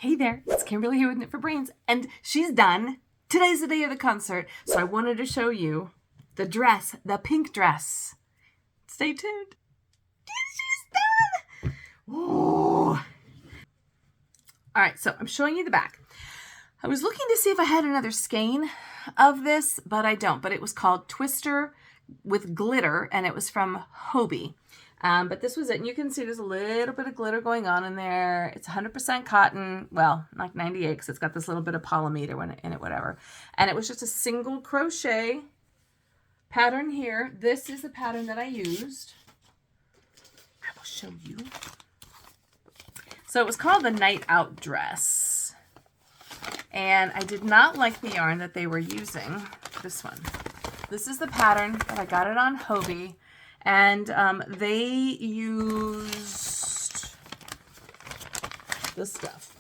Hey there, it's Kimberly here with Knit for Brains, and she's done. Today's the day of the concert, so I wanted to show you the dress, the pink dress. Stay tuned. She's done! Ooh. All right, so I'm showing you the back. I was looking to see if I had another skein of this, but I don't. But it was called Twister with Glitter, and it was from Hobie. But this was it, and you can see there's a little bit of glitter going on in there. It's 100% cotton, well, like 98, because it's got this little bit of polymeter in it, whatever. And it was just a single crochet pattern here. This is the pattern that I used. I will show you. So it was called the Night Out Dress. And I did not like the yarn that they were using, this one. This is the pattern that I got it on Hobie. And they used this stuff.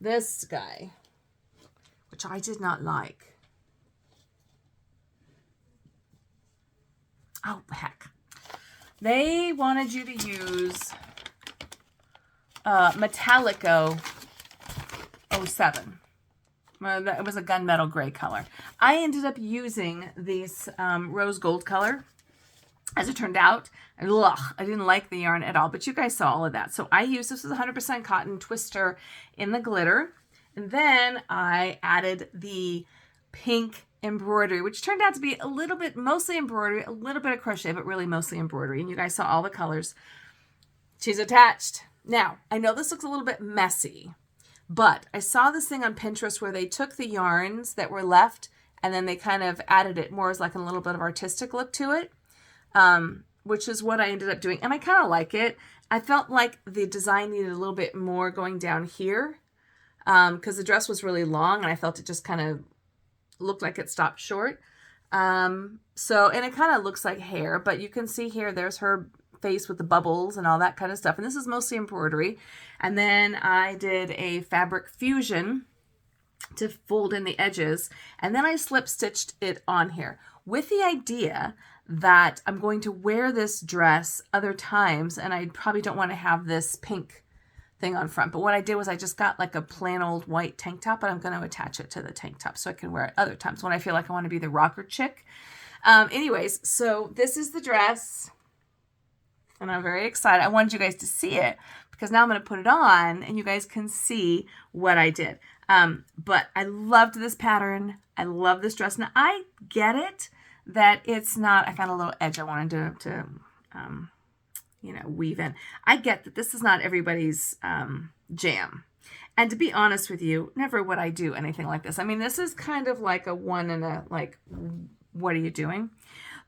This guy, which I did not like. Oh, heck. They wanted you to use Metallico 07. It was a gunmetal gray color. I ended up using these rose gold color. As it turned out, I didn't like the yarn at all, but you guys saw all of that. So I used, this was 100% cotton Twister in the glitter. And then I added the pink embroidery, which turned out to be a little bit, mostly embroidery, a little bit of crochet, but really mostly embroidery. And you guys saw all the colors. She's attached. Now, I know this looks a little bit messy, but I saw this thing on Pinterest where they took the yarns that were left and then they kind of added it more as like a little bit of artistic look to it. Which is what I ended up doing. And I kind of like it. I felt like the design needed a little bit more going down here because the dress was really long and I felt it just kind of looked like it stopped short. And it kind of looks like hair, but you can see here, there's her face with the bubbles and all that kind of stuff. And this is mostly embroidery. And then I did a fabric fusion to fold in the edges. And then I slip stitched it on here with the idea that I'm going to wear this dress other times, and I probably don't want to have this pink thing on front. But what I did was I just got like a plain old white tank top, but I'm going to attach it to the tank top so I can wear it other times when I feel like I want to be the rocker chick. Anyways, so this is the dress, and I'm very excited. I wanted you guys to see it because now I'm going to put it on, and you guys can see what I did. But I loved this pattern. I love this dress. Now, I get it that it's not, I found a little edge I wanted to weave in. I get that this is not everybody's jam. And to be honest with you, never would I do anything like this. I mean, this is kind of like a one and a, like, what are you doing?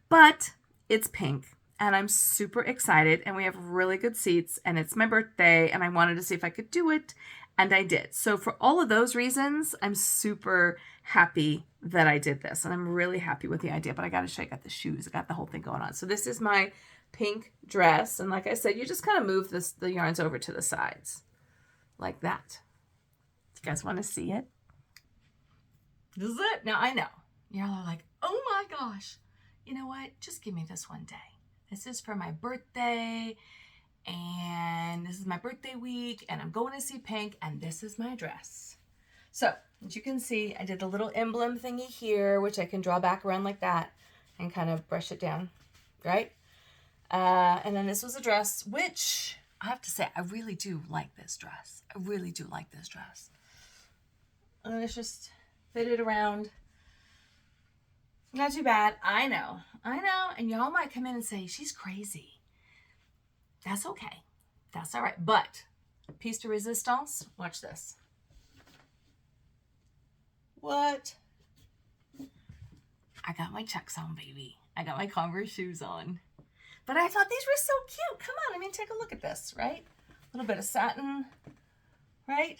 But it's pink, and I'm super excited, and we have really good seats, and it's my birthday, and I wanted to see if I could do it, and I did. So for all of those reasons, I'm super happy that I did this. And I'm really happy with the idea. But I got to show you, I got the shoes. I got the whole thing going on. So this is my pink dress. And like I said, you just kind of move the yarns over to the sides. Like that. You guys want to see it? This is it. Now, I know. You're all like, oh my gosh. You know what? Just give me this one day. This is for my birthday. And this is my birthday week, and I'm going to see pink, and this is my dress. So, as you can see, I did the little emblem thingy here, which I can draw back around like that and kind of brush it down, right? And then this was a dress, which I have to say, I really do like this dress. I really do like this dress. And it's just fitted around. Not too bad. I know. And y'all might come in and say, she's crazy. That's okay. That's all right. But piece de resistance, watch this. What? I got my Chucks on, baby. I got my Converse shoes on. But I thought these were so cute. Come on, I mean, take a look at this, right? A little bit of satin, right?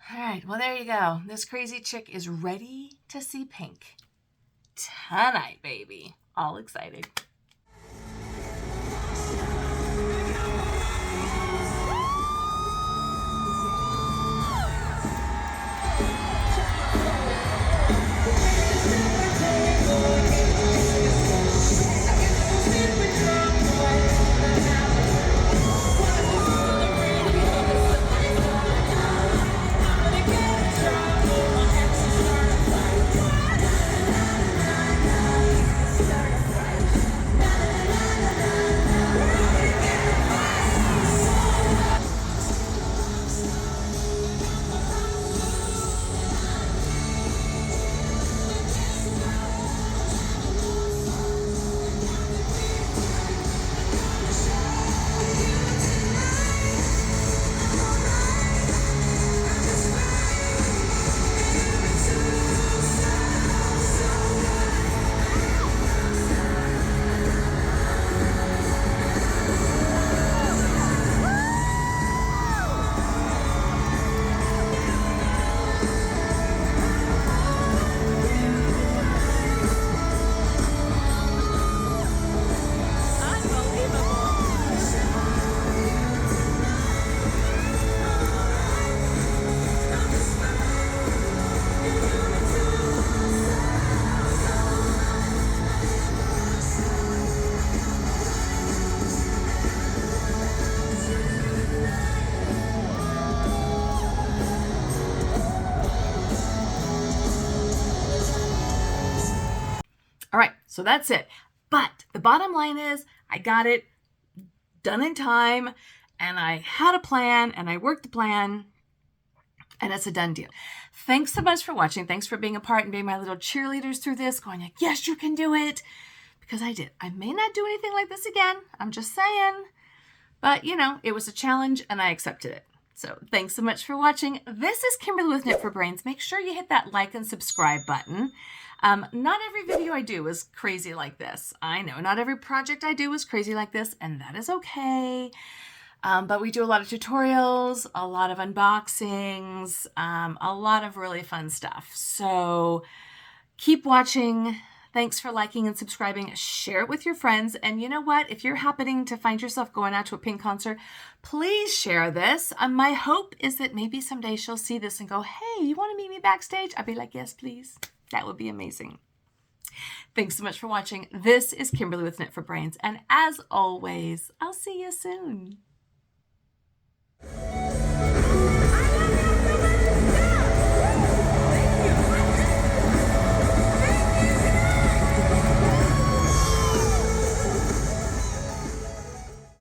All right, well, there you go. This crazy chick is ready to see pink tonight, baby. All excited. So that's it. But the bottom line is I got it done in time, and I had a plan, and I worked the plan, and it's a done deal. Thanks so much for watching. Thanks for being a part and being my little cheerleaders through this, going like, yes, you can do it. Because I did. I may not do anything like this again. I'm just saying. But, you know, it was a challenge, and I accepted it. So thanks so much for watching. This is Kimberly with Knit for Brains. Make sure you hit that like and subscribe button. Not every video I do is crazy like this. I know not every project I do is crazy like this, and that is okay. But we do a lot of tutorials, a lot of unboxings, a lot of really fun stuff. So keep watching. Thanks for liking and subscribing. Share it with your friends. And you know what? If you're happening to find yourself going out to a pink concert, please share this. My hope is that maybe someday she'll see this and go, hey, you want to meet me backstage? I'd be like, yes, please. That would be amazing. Thanks so much for watching. This is Kimberly with Knit for Brains. And as always, I'll see you soon.